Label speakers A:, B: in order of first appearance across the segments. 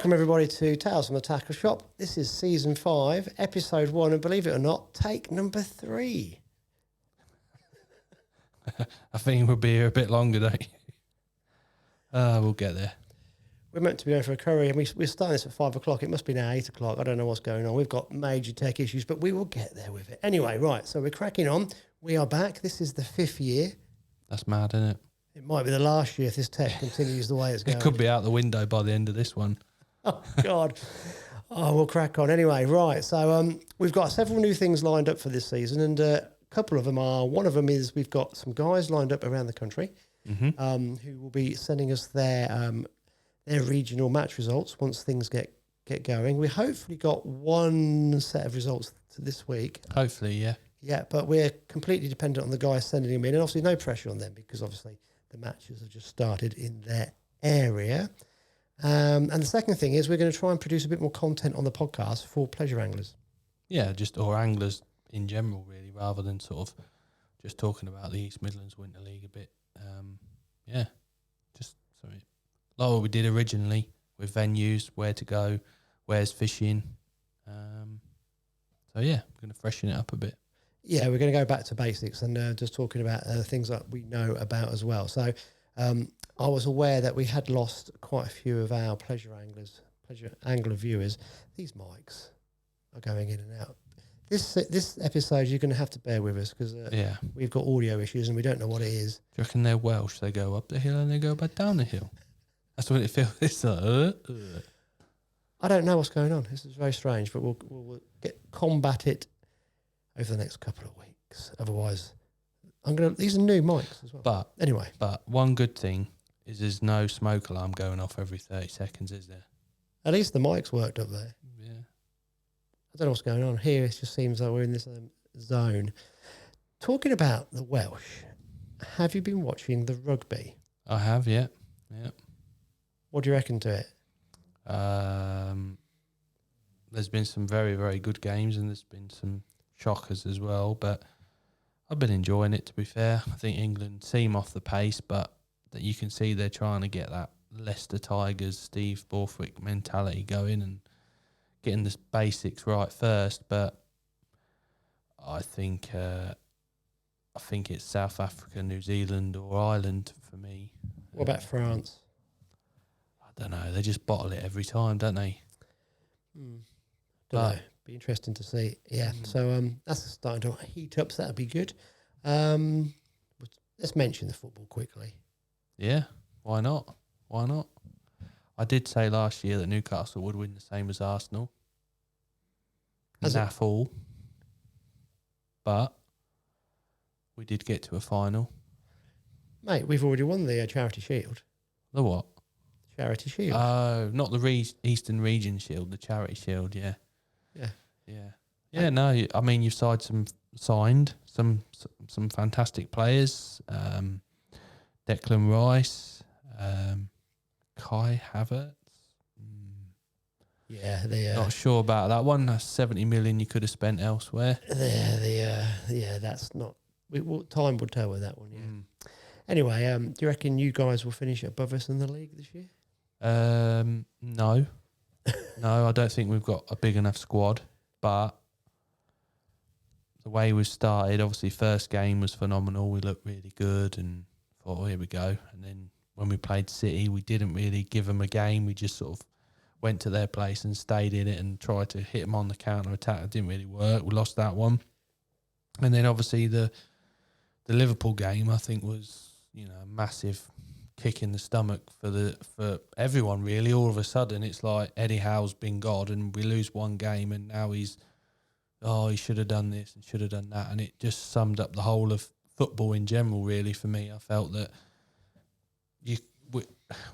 A: Welcome everybody to Tales from the Tackle Shop. This is season 5, episode 1, and believe it or not, take number 3.
B: I think we'll be here a bit longer, don't you? We'll get there.
A: We're meant to be going for a curry, and we're starting this at 5 o'clock. It must be now 8 o'clock. I don't know what's going on. We've got major tech issues, but we will get there with it. Anyway, right, so we're cracking on. We are back. This is the 5th year.
B: That's mad, isn't it?
A: It might be the last year if this tech continues the way it's going.
B: It could be out the window by the end of this one.
A: Oh, God. Oh, we'll crack on. Anyway, right. So we've got several new things lined up for this season, and a couple of them are, one of them is we've got some guys lined up around the country who will be sending us their regional match results once things get going. We hopefully got one set of results this week.
B: Hopefully, yeah.
A: Yeah, but we're completely dependent on the guys sending them in, and obviously no pressure on them because obviously the matches have just started in their area. And the second thing is we're going to try and produce a bit more content on the podcast for pleasure anglers.
B: Yeah, or anglers in general, really, rather than sort of just talking about the East Midlands Winter League a bit. Just something like what we did originally with venues, where to go, where's fishing. I'm going to freshen it up a bit. Yeah,
A: we're going to go back to basics and just talking about things that we know about as well. So I was aware that we had lost quite a few of our pleasure angler viewers. These mics are going in and out. This episode, you're going to have to bear with us because we've got audio issues and we don't know what it is.
B: Do you reckon they're Welsh? They go up the hill and they go back down the hill. That's what it feels. It's like,
A: I don't know what's going on. This is very strange, but we'll combat it over the next couple of weeks. Otherwise, these are new mics as well.
B: But one good thing is there's no smoke alarm going off every 30 seconds, is there?
A: At least the mic's worked up there.
B: Yeah.
A: I don't know what's going on here. It just seems like we're in this zone. Talking about the Welsh, have you been watching the rugby?
B: I have, yeah.
A: What do you reckon to it?
B: There's been some very, very good games and there's been some shockers as well, but I've been enjoying it, to be fair. I think England seem off the pace, but that you can see they're trying to get that Leicester Tigers, Steve Borthwick mentality going and getting the basics right first. But I think it's South Africa, New Zealand or Ireland for me.
A: What about France?
B: I don't know. They just bottle it every time, don't they?
A: Don't know. Be interesting to see. Yeah. So that's starting to heat up, so that'll be good. Let's mention the football quickly.
B: Yeah. Why not? I did say last year that Newcastle would win the same as Arsenal. Naff all. But we did get to a final.
A: Mate, we've already won the Charity Shield.
B: The what?
A: Charity Shield.
B: Oh, not the Eastern Region Shield, the Charity Shield, yeah.
A: Yeah.
B: Yeah, no, I mean, you've signed some fantastic players. Declan Rice, Kai Havertz.
A: Yeah,
B: not sure about that one. That's 70 million you could have spent elsewhere.
A: That's not. Time will tell with that one. Yeah. Anyway, do you reckon you guys will finish above us in the league this year?
B: No, I don't think we've got a big enough squad. But the way we started, obviously, first game was phenomenal. We looked really good and thought, oh, here we go. And then when we played City, we didn't really give them a game. We just sort of went to their place and stayed in it and tried to hit them on the counter attack. It didn't really work. We lost that one. And then obviously the Liverpool game, I think, was a massive kick in the stomach for everyone, really. All of a sudden, it's like Eddie Howe's been God, and we lose one game, and now he should have done this and should have done that, and it just summed up the whole of football in general. Really, for me, I felt that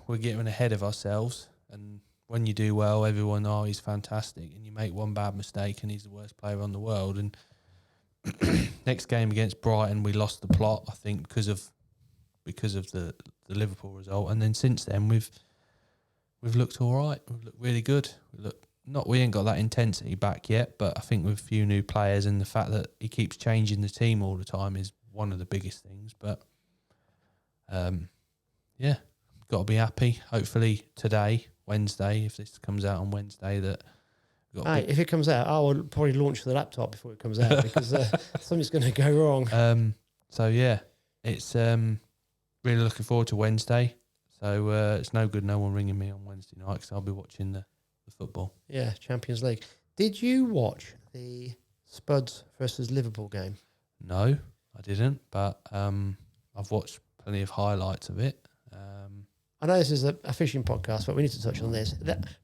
B: we're getting ahead of ourselves, and when you do well, everyone, he's fantastic, and you make one bad mistake, and he's the worst player on the world. And next game against Brighton, we lost the plot, I think, because of the Liverpool result, and then since then we've looked all right. We've looked really good. We ain't got that intensity back yet, but I think with a few new players and the fact that he keeps changing the team all the time is one of the biggest things. But got to be happy. Hopefully today, Wednesday, if this comes out on Wednesday, that we've got.
A: If it comes out, I will probably launch the laptop before it comes out because something's going to go wrong.
B: So yeah, it's really looking forward to Wednesday. So it's no good no one ringing me on Wednesday night because I'll be watching the football.
A: Yeah, Champions League. Did you watch the Spuds versus Liverpool game?
B: No, I didn't, but I've watched plenty of highlights of it.
A: I know this is a fishing podcast, but we need to touch on this.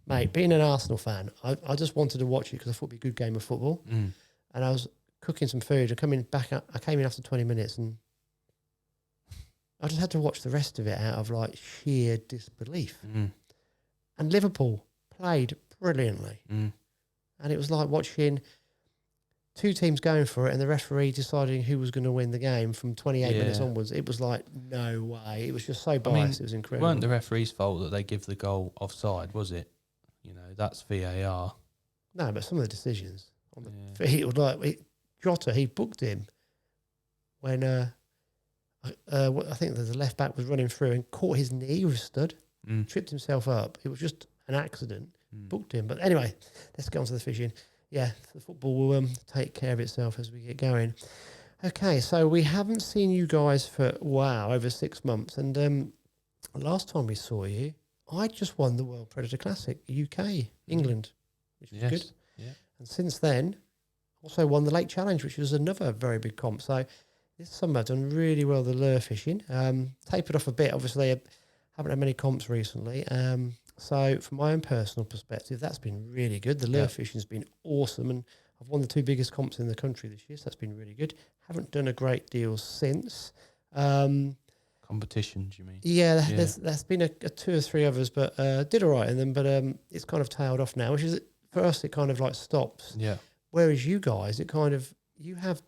A: Mate, being an Arsenal fan, I just wanted to watch it because I thought it'd be a good game of football. And I was cooking some food. I came in after 20 minutes and I just had to watch the rest of it out of like sheer disbelief. And Liverpool played brilliantly. And it was like watching two teams going for it and the referee deciding who was going to win the game from 28 minutes onwards. It was like, no way. It was just so biased. It was incredible.
B: It weren't the referee's fault that they give the goal offside, was it? You know, that's VAR.
A: No, but some of the decisions on the feet were like, Jota, he booked him when I think the left back was running through and caught his knee, he was stood, tripped himself up. It was just an accident, booked him. But anyway, let's get on to the fishing. Yeah, the football will take care of itself as we get going. Okay, so we haven't seen you guys for, over 6 months. And last time we saw you, I just won the World Predator Classic, UK, England, which was good.
B: Yeah.
A: And since then, also won the Lake Challenge, which was another very big comp. So this summer I've done really well the lure fishing. Tapered off a bit, obviously. I haven't had many comps recently. So from my own personal perspective, that's been really good. The lure fishing's been awesome, and I've won the 2 biggest comps in the country this year, so that's been really good. Haven't done a great deal since.
B: Competitions, you mean?
A: Yeah, there's been a 2 or 3 others, but did all right in them, but it's kind of tailed off now, which is, for us, it kind of like stops.
B: Yeah.
A: Whereas you guys, it kind of, you had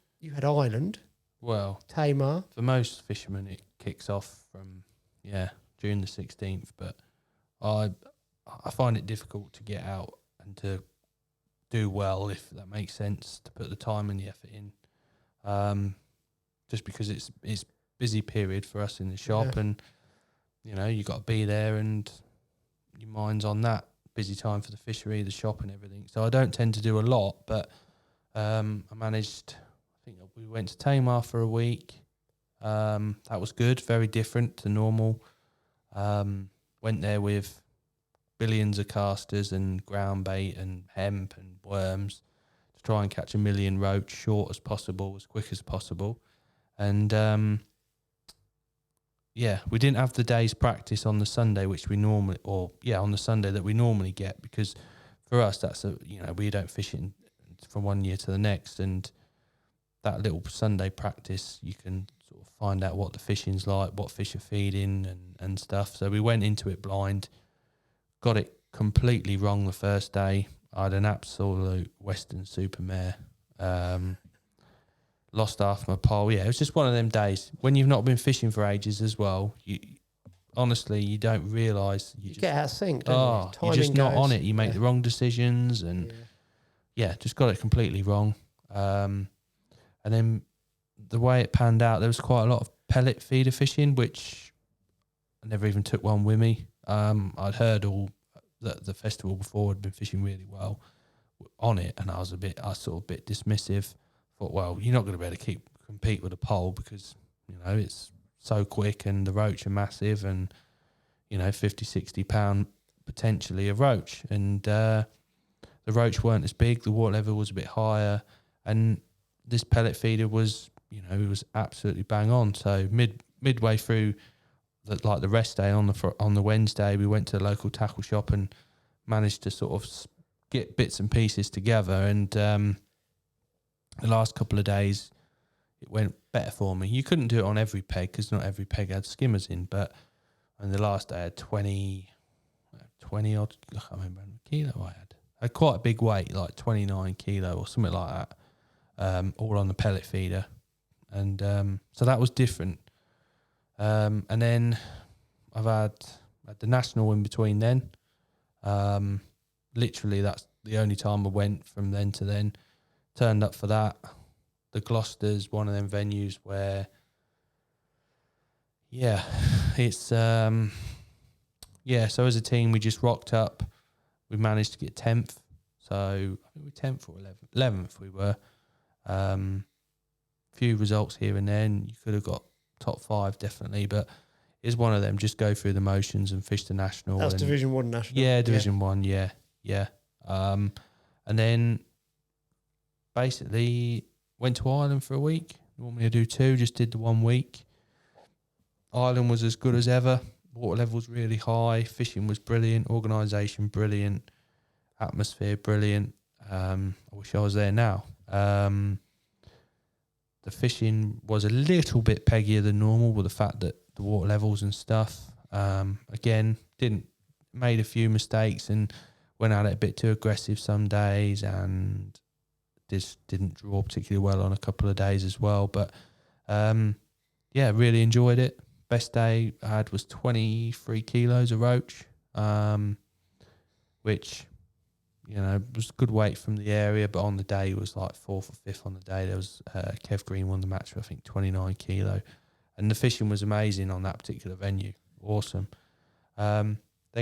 A: Ireland.
B: Well,
A: Tamar.
B: For most fishermen, it kicks off from, June the 16th, but I find it difficult to get out and to do well, if that makes sense, to put the time and the effort in. Just because it's busy period for us in the shop, and you got to be there, and your mind's on that busy time for the fishery, the shop, and everything. So I don't tend to do a lot, but I managed. I think we went to Tamar for a week. That was good, very different to normal. Went there with billions of casters and ground bait and hemp and worms to try and catch a million roach short as possible, as quick as possible. And we didn't have the day's practice on the Sunday, which we normally, on the Sunday that we normally get, because for us that's we don't fish it from one year to the next, and that little Sunday practice you can sort of find out what the fishing's like, what fish are feeding and stuff. So we went into it blind. Got it completely wrong the first day. I had an absolute Western supermare. Lost half my pole. Yeah, it was just one of them days. When you've not been fishing for ages as well, you don't realise.
A: You get out of sync, don't you?
B: You're just not on it. You make the wrong decisions and, just got it completely wrong. And then the way it panned out, there was quite a lot of pellet feeder fishing, which I never even took one with me. I'd heard all that the festival before had been fishing really well on it, and I was a bit dismissive. Thought, well, you're not going to be able to compete with a pole because it's so quick and the roach are massive, and 50-60 pound potentially a roach, and the roach weren't as big. The water level was a bit higher, and this pellet feeder was it was absolutely bang on. So midway through the rest day on the Wednesday, we went to the local tackle shop and managed to sort of get bits and pieces together. And the last couple of days, it went better for me. You couldn't do it on every peg because not every peg had skimmers in. But on the last day, I had 20 odd. I can't remember how many kilo I had. I had quite a big weight, like 29 kilo or something like that, all on the pellet feeder. And so that was different. And then I've had the national in between then. Literally, that's the only time I went from then to then. Turned up for that. The Gloucester's one of them venues where, it's yeah, so as a team, we just rocked up. We managed to get 10th. So I think we were 10th or 11th we were. Few results here and there, and you could have got top 5 definitely, but it's one of them. Just go through the motions and fish the national.
A: That's
B: and
A: Division 1 national.
B: Yeah, Division 1, yeah. And then basically went to Ireland for a week. Normally I do 2, just did the 1 week. Ireland was as good as ever. Water level was really high. Fishing was brilliant. Organisation brilliant. Atmosphere brilliant. I wish I was there now. The fishing was a little bit peggier than normal with the fact that the water levels and stuff. Again, made a few mistakes and went at it a bit too aggressive some days, and just didn't draw particularly well on a couple of days as well. But yeah, really enjoyed it. Best day I had was 23 kilos of roach, which, you know, was good weight from the area, but on the day was like 4th or 5th on the day. There was Kev Green won the match for I think 29 kilo, and the fishing was amazing on that particular venue. Awesome. Then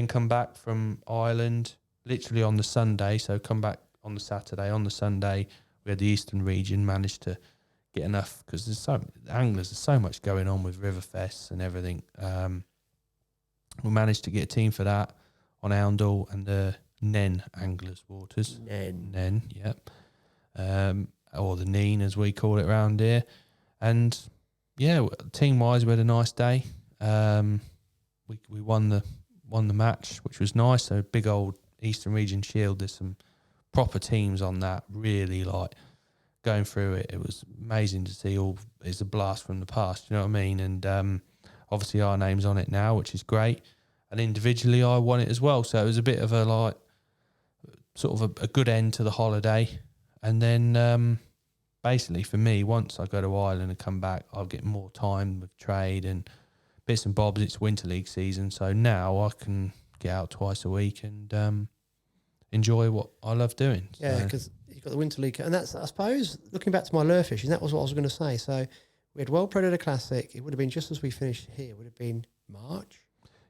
B: come back from Ireland literally on the Sunday. So come back on the Saturday. On the Sunday we had the Eastern region, managed to get enough because there's so much going on with Riverfest and everything. We managed to get a team for that on Oundle and the Nen Anglers Waters. Nen, yep. Or the Neen as we call it around here. And yeah, team wise we had a nice day. We won the match, which was nice. So big old Eastern Region Shield. There's some proper teams on that, really like going through it. It was amazing to see. It's a blast from the past, you know what I mean? And obviously our name's on it now, which is great. And individually I won it as well. So it was a bit of a like sort of a good end to the holiday. And then basically for me, once I go to Ireland and come back, I'll get more time with trade and bits and bobs. It's winter league season, so now I can get out twice a week and enjoy what I love doing.
A: Yeah, because you've got the winter league, and that's, I suppose, looking back to my lure fishing, that was what I was going to say. So we had World Predator Classic. It would have been just as we finished here. It would have been March.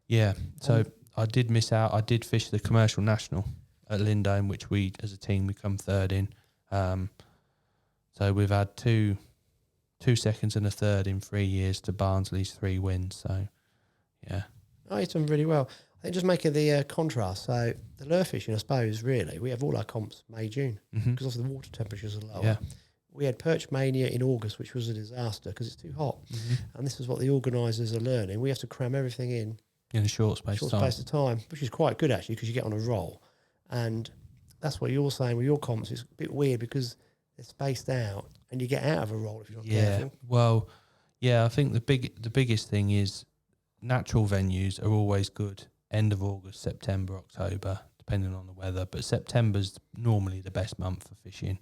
A: Yeah.
B: So I did miss out. I did fish the Commercial National at Lindome, which we, as a team, we come 3rd in. So we've had two seconds and a 3rd in 3 years to Barnsley's 3 wins. So, yeah.
A: Oh, you've done really well. I think just making the contrast. So the lure fishing, I suppose, really, we have all our comps May, June, because obviously the water temperatures are lower.
B: Yeah.
A: We had Perch Mania in August, which was a disaster because it's too hot. And this is what the organisers are learning. We have to cram everything in
B: a short space of
A: time, which is quite good actually because you get on a roll. And that's what you're saying with your comps. It's a bit weird because they're spaced out and you get out of a roll if you're not careful.
B: Well, yeah, I think the biggest thing is natural venues are always good. End of August, September, October, depending on the weather. But September's normally the best month for fishing.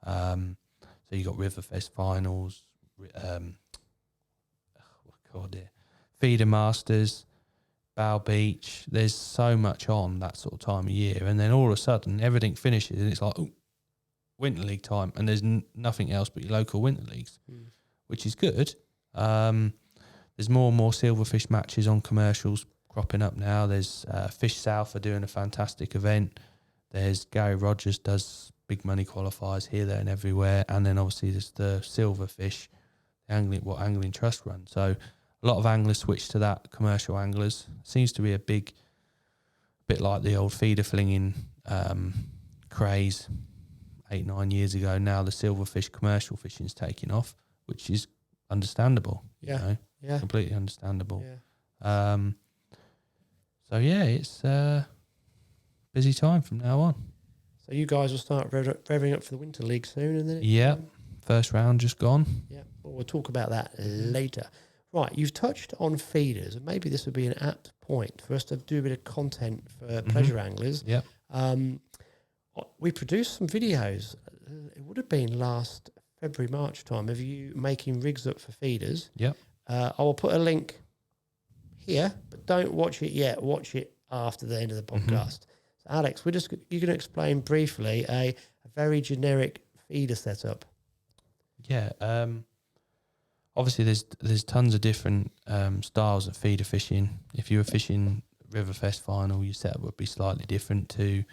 B: So you got Riverfest finals, Feeder Masters, Bow Beach. There's so much on that sort of time of year, and then all of a sudden everything finishes, and it's like, oh, winter league time, and there's nothing else but your local winter leagues, which is good. There's more and more silverfish matches on commercials cropping up now. There's Fish South are doing a fantastic event. There's Gary Rogers does big money qualifiers here, there, and everywhere, and then obviously there's the silverfish, Angling Trust run. So a lot of anglers switch to that. Commercial anglers seems to be a bit like the old feeder flinging craze 8-9 years ago. Now the silverfish commercial fishing's taking off, which is understandable. Completely understandable. So yeah, it's busy time from now on.
A: So you guys will start revving up for the winter league soon, and then
B: first round just gone.
A: Yeah, well, we'll talk about that later. Right, you've touched on feeders, and maybe this would be an apt point for us to do a bit of content for pleasure anglers.
B: Yeah.
A: We produced some videos. It would have been last February, March time of you making rigs up for feeders.
B: Yep.
A: I will put a link here, but don't watch it yet. Watch it after the end of the podcast. So Alex, you're going to explain briefly a very generic feeder setup.
B: Yeah. Obviously, there's tons of different styles of feeder fishing. If you were fishing Riverfest final, your setup would be slightly different to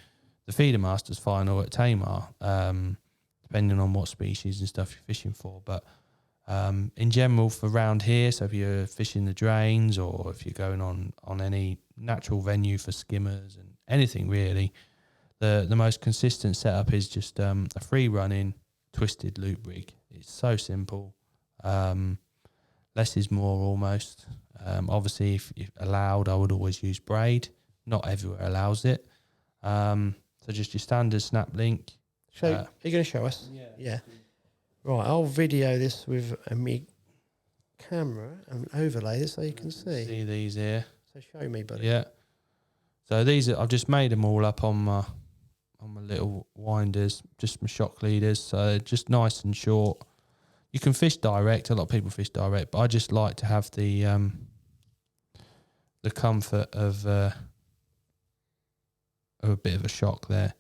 B: the Feeder Masters final at Tamar, depending on what species and stuff you're fishing for. But in general, for round here, so if you're fishing the drains or if you're going on any natural venue for skimmers and anything really, the most consistent setup is just a free running twisted loop rig. It's so simple. Less is more almost. Obviously, if allowed, I would always use braid. Not everywhere allows it. So just your standard snap link.
A: Are you going to show us? Yeah. Right, I'll video this with me camera and overlay this so you can see.
B: See these here.
A: So show me, buddy.
B: Yeah. So these I've just made them all up on my little winders, just my shock leaders. So just nice and short. You can fish direct. A lot of people fish direct, but I just like to have the comfort of a bit of a shock there.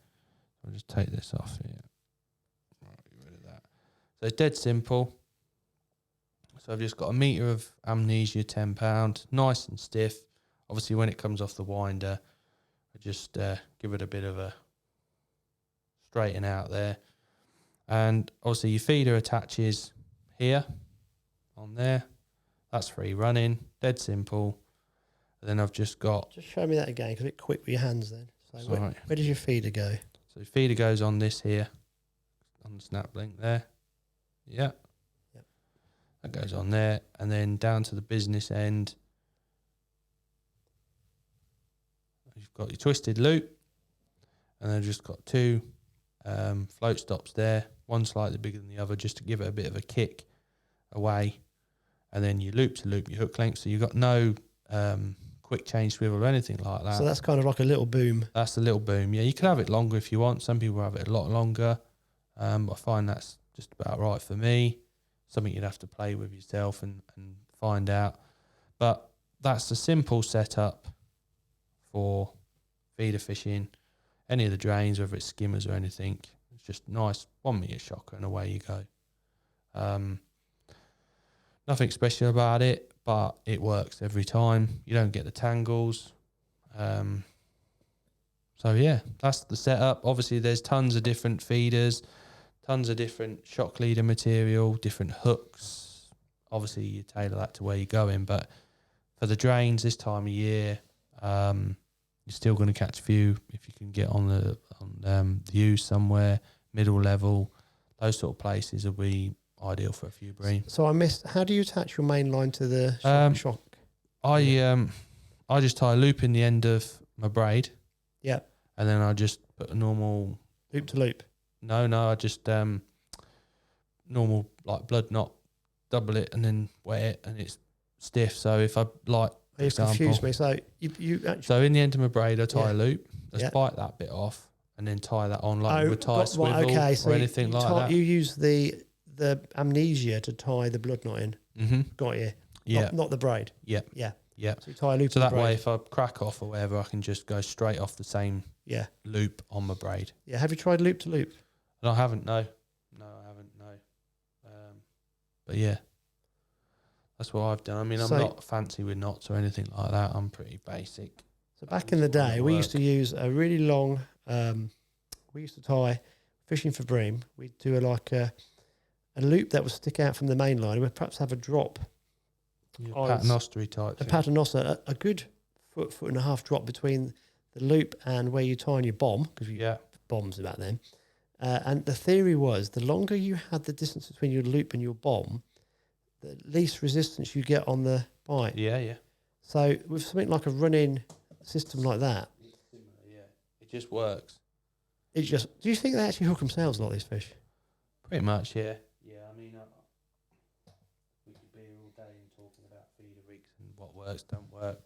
B: I'll just take this off here. Right, get rid of that. So it's dead simple. So I've just got a metre of Amnesia, £10, nice and stiff. Obviously, when it comes off the winder, I just give it a bit of a straighten out there. And obviously, your feeder attaches here, on there. That's free running, dead simple. And then I've just got...
A: Just show me that again, because it's quick with your hands then. So where does your feeder go?
B: So the feeder goes on this here, on the snap link there. Yeah.
A: Yep.
B: That goes on there. And then down to the business end, you've got your twisted loop. And I've just got two float stops there, one slightly bigger than the other, just to give it a bit of a kick away. And then you loop to loop your hook length. So you've got no quick change swivel or anything like that.
A: So that's kind of like a little boom.
B: That's the little boom. Yeah, you can have it longer if you want. Some people have it a lot longer. But I find that's just about right for me. Something you'd have to play with yourself and find out. But that's a simple setup for feeder fishing. Any of the drains, whether it's skimmers or anything. It's just nice 1 metre shocker and away you go. Nothing special about it, but it works every time. You don't get the tangles. So yeah, that's the setup. Obviously there's tons of different feeders, tons of different shock leader material, different hooks. Obviously you tailor that to where you're going, but for the drains this time of year, you're still going to catch a few if you can get on the use somewhere, middle level. Those sort of places will be ideal for a few bream.
A: So I missed, how do you attach your main line to the shock?
B: I just tie a loop in the end of my braid.
A: Yeah.
B: And then I just put a normal...
A: Loop to loop?
B: No, I just normal like blood knot, double it and then wet it and it's stiff. So if I like...
A: You've confused me. So you actually...
B: So in the end of my braid, I tie a loop. I spike that bit off and then tie that on like with a tight swivel or anything like that.
A: You use the Amnesia to tie the blood knot in.
B: Mm-hmm.
A: Got you.
B: Yeah.
A: Not the braid.
B: Yeah.
A: Yeah.
B: Yeah.
A: So you tie a loop.
B: So that way, if I crack off or whatever, I can just go straight off the same loop on my braid.
A: Yeah. Have you tried loop to loop?
B: And I haven't. No, I haven't. No. But yeah, that's what I've done. I mean, I'm not fancy with knots or anything like that. I'm pretty basic.
A: So back in the day, we used to use a really long. We used to tie fishing for bream. We'd do a loop that would stick out from the main line. We'd perhaps have a drop.
B: Paternostery type.
A: A paternoster, a good foot and a half drop between the loop and where you tie on your bomb, because we had bombs about then. And the theory was the longer you had the distance between your loop and your bomb, the least resistance you get on the bite.
B: Yeah.
A: So with something like a running system like that,
B: it's similar, yeah, it just works.
A: Do you think they actually hook themselves like these fish?
B: Pretty much, yeah. Yeah, I mean, we could be here all day and talking about feeder rigs and what works, don't work.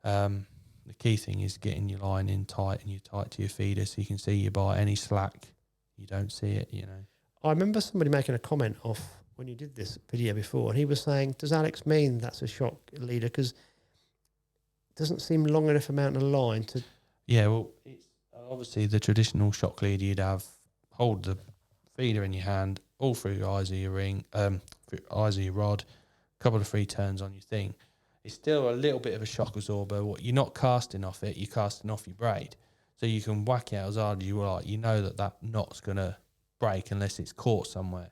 B: The key thing is getting your line in tight and you're tight to your feeder so you can see your bite. Any slack, you don't see it, you know.
A: I remember somebody making a comment off when you did this video before, and he was saying, does Alex mean that's a shock leader? Because it doesn't seem long enough amount of line to...
B: Yeah, well, it's obviously the traditional shock leader you'd hold the feeder in your hand all through your eyes of your ring, through eyes of your rod, a couple of free turns on your thing. it's still a little bit of a shock absorber. What you're not casting off it, you're casting off your braid. So you can whack it out as hard as you like. You know that knot's going to break unless it's caught somewhere.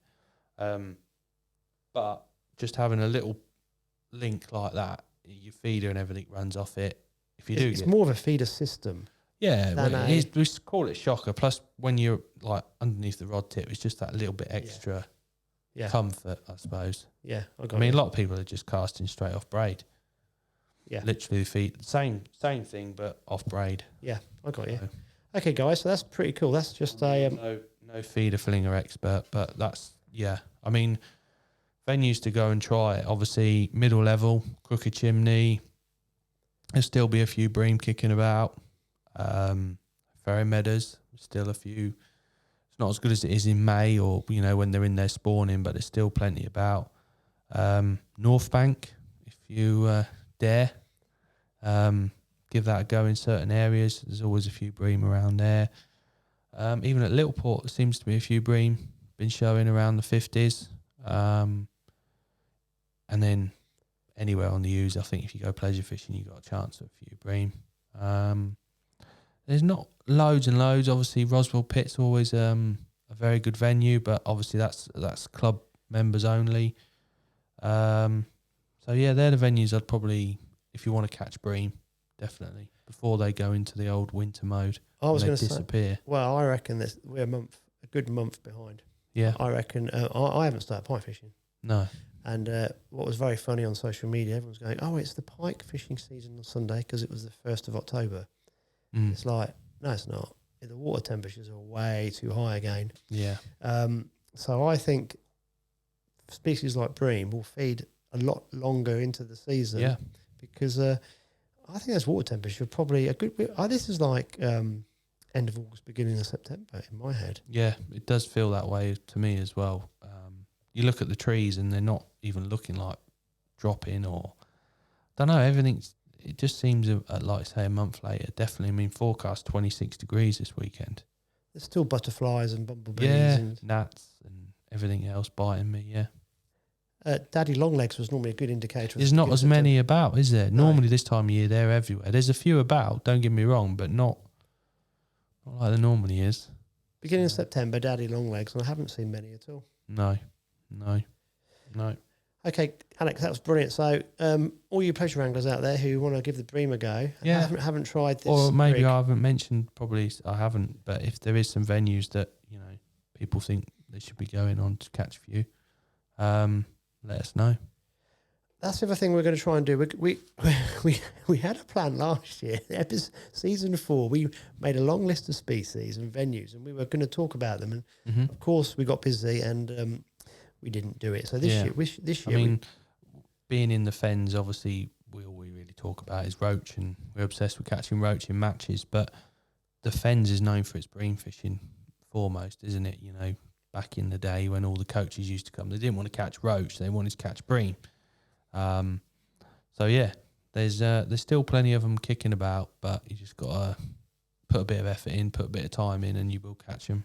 B: But just having a little link like that, your feeder and everything runs off it. If you
A: it's more of a feeder system.
B: Yeah, well, we call it shocker. Plus, when you're like underneath the rod tip, it's just that little bit extra comfort, I suppose.
A: Yeah,
B: I mean, a lot of people are just casting straight off braid.
A: Yeah,
B: literally the feet, same thing, but off braid.
A: Yeah, I got you. Okay, guys, so that's pretty cool. That's just
B: no feeder flinger expert, but that's I mean, venues to go and try it. Obviously, middle level, Crooked Chimney. There'll still be a few bream kicking about. Ferry Meadows, still a few. It's not as good as it is in May or when they're in there spawning, but there's still plenty about. North Bank, if you dare, give that a go in certain areas. There's always a few bream around there. Even at Littleport, there seems to be a few bream been showing around the 50s. And then anywhere on the Ouse, I think if you go pleasure fishing, you got a chance at a few bream. There's not loads and loads. Obviously, Roswell Pit's always a very good venue, but obviously that's club members only. So yeah, they're the venues I'd probably, if you want to catch bream, definitely before they go into the old winter mode.
A: I was going
B: to disappear.
A: Well, I reckon we're a good month behind.
B: Yeah,
A: I reckon I haven't started pike fishing.
B: No.
A: And what was very funny on social media, everyone's going, "Oh, it's the pike fishing season on Sunday because it was the 1st of October." It's like, no, it's not. The water temperatures are way too high again.
B: Yeah.
A: So I think species like bream will feed a lot longer into the season.
B: Yeah.
A: Because I think those water temperatures are probably a good bit. This is like end of August, beginning of September in my head.
B: Yeah, it does feel that way to me as well. You look at the trees and they're not even looking like dropping or, don't know, it just seems like, say, a month later. Definitely, I mean, forecast 26 degrees this weekend.
A: There's still butterflies and bumblebees.
B: Yeah,
A: and
B: gnats and everything else biting me, yeah.
A: Daddy longlegs was normally a good indicator.
B: There's not as many about, is there?
A: No.
B: Normally this time of year, they're everywhere. There's a few about, don't get me wrong, but not like there normally is.
A: Beginning of September, daddy longlegs, and I haven't seen many at all.
B: No.
A: Okay, Alex, that was brilliant. So, all you pleasure anglers out there who want to give the bream a go, haven't tried this,
B: or maybe
A: rig.
B: I haven't mentioned. Probably I haven't. But if there is some venues that people think they should be going on to catch a few, let us know.
A: That's the other thing we're going to try and do. We had a plan last year, season 4. We made a long list of species and venues, and we were going to talk about them. And of course, we got busy and we didn't do it. So this year,
B: I mean, being in the fens, obviously, all we really talk about is roach, and we're obsessed with catching roach in matches. But the fens is known for its bream fishing foremost, isn't it? Back in the day when all the coaches used to come, they didn't want to catch roach; they wanted to catch bream. So yeah, there's still plenty of them kicking about, but you just got to put a bit of effort in, put a bit of time in, and you will catch them.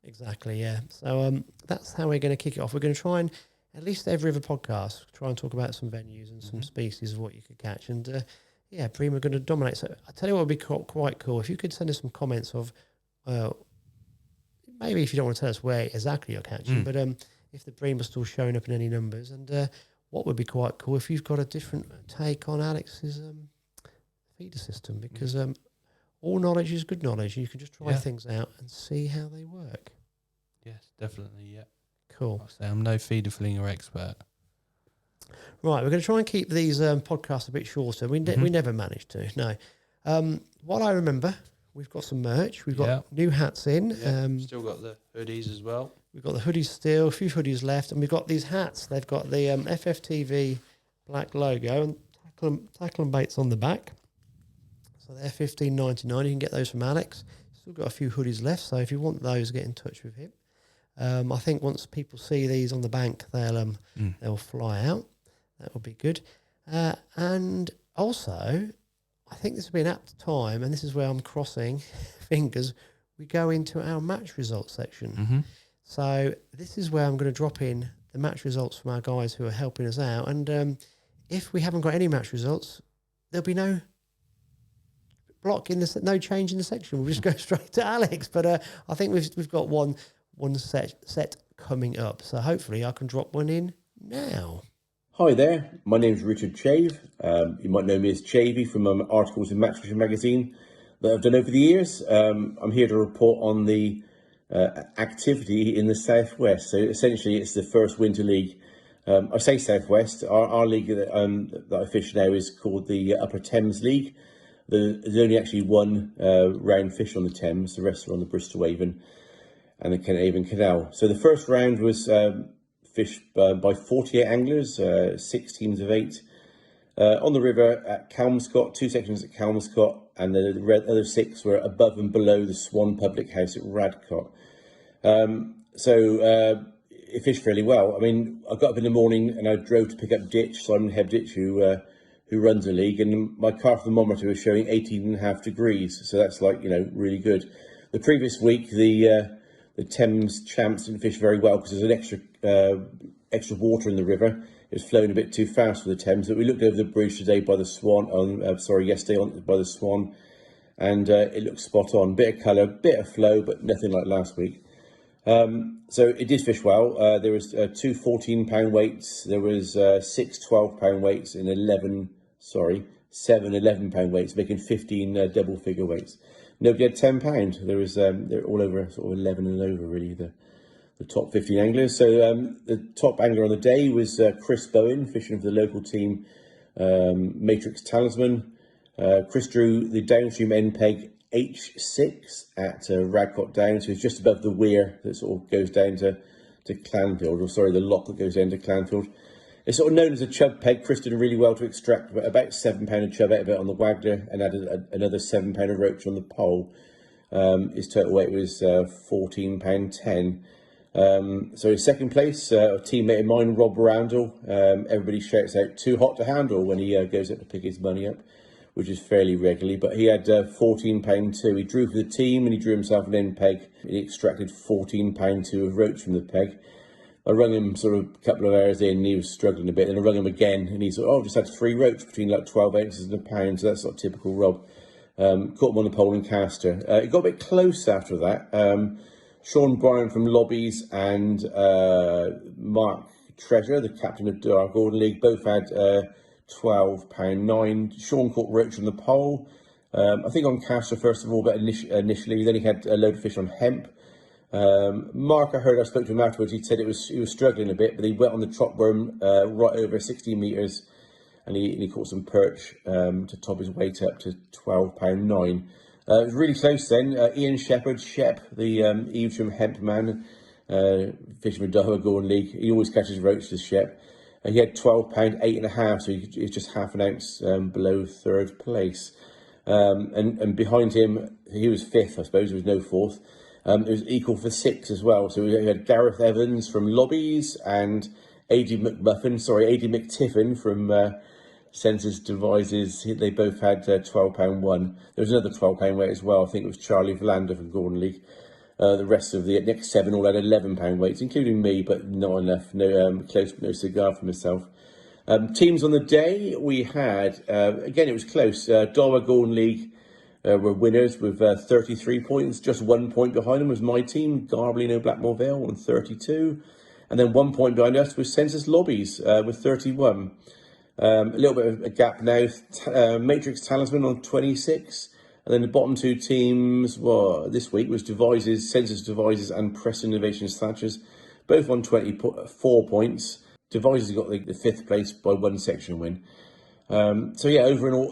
A: Exactly, yeah. So that's how we're going to kick it off. We're going to try and, at least every other podcast, try and talk about some venues and some species of what you could catch. And bream are going to dominate. So I tell you what would be quite cool. If you could send us some comments of, maybe if you don't want to tell us where exactly you're catching, but if the bream are still showing up in any numbers. And what would be quite cool if you've got a different take on Alex's feeder system, because all knowledge is good knowledge. You can just try things out and see how they work.
B: Yes, definitely, yeah.
A: Cool.
B: I'll say I'm no feeder flinger expert.
A: Right, we're going to try and keep these podcasts a bit shorter. We never managed to, no. What I remember, we've got some merch. We've got new hats in.
B: Yeah, still got the hoodies as well.
A: We've got the hoodies still, a few hoodies left, and we've got these hats. They've got the FFTV black logo and tackle and baits on the back. So they're $15.99. You can get those from Alex. Still got a few hoodies left, so if you want those, get in touch with him. I think once people see these on the bank, they'll fly out. That will be good. And also, I think this will be an apt time, and this is where I'm crossing fingers. We go into our match results section. So this is where I'm going to drop in the match results from our guys who are helping us out. And if we haven't got any match results, there'll be no block no change in the section. We'll just go straight to Alex. But I think we've got one set coming up. So hopefully I can drop one in now.
C: Hi there, my name's Richard Chave. You might know me as Chavey from articles in Match Fishing magazine that I've done over the years. I'm here to report on the activity in the Southwest. So essentially it's the first winter league. I say Southwest, our league that I fish now is called the Upper Thames League. There's only actually one round fish on the Thames, the rest are on the Bristol Avon and the Kent Avon Canal. So the first round was fished by 48 anglers, 6 teams of 8. On the river at Kelmscott, 2 sections at Kelmscott, and the other 6 were above and below the Swan Public House at Radcott. It fished fairly well. I mean, I got up in the morning and I drove to pick up Simon Hebditch, who runs the league, and my car thermometer was showing 18.5 degrees. So that's really good. The previous week, the Thames champs didn't fish very well because there's an extra water in the river. It was flowing a bit too fast for the Thames. But we looked over the bridge today by the Swan. Yesterday by the Swan, and it looked spot on. Bit of colour, bit of flow, but nothing like last week. So it did fish well. There was 2 14-pound weights. There was 6 12-pound weights and 7 11-pound weights, making 15 double figure weights. Nobody had 10 pound. There was they're all over sort of 11 and over really, the top 15 anglers. So the top angler on the day was Chris Bowen, fishing for the local team, Matrix Talisman. Chris drew the downstream end peg H6 at Radcott Down, so it's just above the weir that sort of goes down to Clanfield, the lock that goes down to Clanfield. It's sort of known as a chub peg. Chris did really well to extract about 7 pound of chub out of it on the waggler and added another 7 pound of roach on the pole. His total weight was 14 pound 10. So in second place, a teammate of mine, Rob Randall. Everybody shouts out "too hot to handle" when he goes up to pick his money up, which is fairly regularly, but he had 14 pound 2. He drew for the team and he drew himself an end peg. He extracted 14 pound 2 of roach from the peg. I rung him sort of a couple of hours in and he was struggling a bit. Then I rung him again and he said, just had 3 roach between 12 ounces and a pound. So that's not typical Rob. Caught him on the pole and caster. It got a bit close after that. Sean Bryan from Lobbies and Mark Treasure, the captain of our Gordon League, both had 12 pound 9. Sean caught roach on the pole. I think on caster first of all, but initially. Then he had a load of fish on hemp. Mark, I spoke to him afterwards, he said he was struggling a bit, but he went on the trot worm right over 16 metres and he caught some perch to top his weight up to 12 pound 9. It was really close then. Ian Shepherd, the Evesham hemp man, fisherman Dover Gordon League, he always catches roach, this Shep. He had 12 pound 8.5, so he was just half an ounce below third place. And behind him, he was 5th, I suppose, there was no 4th. It was equal for 6 as well. So we had Gareth Evans from Lobbies and A.D. McTiffin from Census Devices. They both had 12 pound 1. There was another 12 pound weight as well. I think it was Charlie Verlander from Gordon League. The rest of the next 7 all had 11 pound weights, including me, but not enough. No cigar for myself. Teams on the day, we had, again, it was close. Darwin Gordon League were winners with 33 points. Just 1 point behind them was my team, Garblino Blackmore Vale, on 32. And then 1 point behind us was Census Lobbies with 31. A little bit of a gap now. Matrix Talisman on 26. And then the bottom 2 teams this week was Census Devices and Press Innovations Thatchers, both on 24 points. Devices got the 5th place by 1 section win. Overall,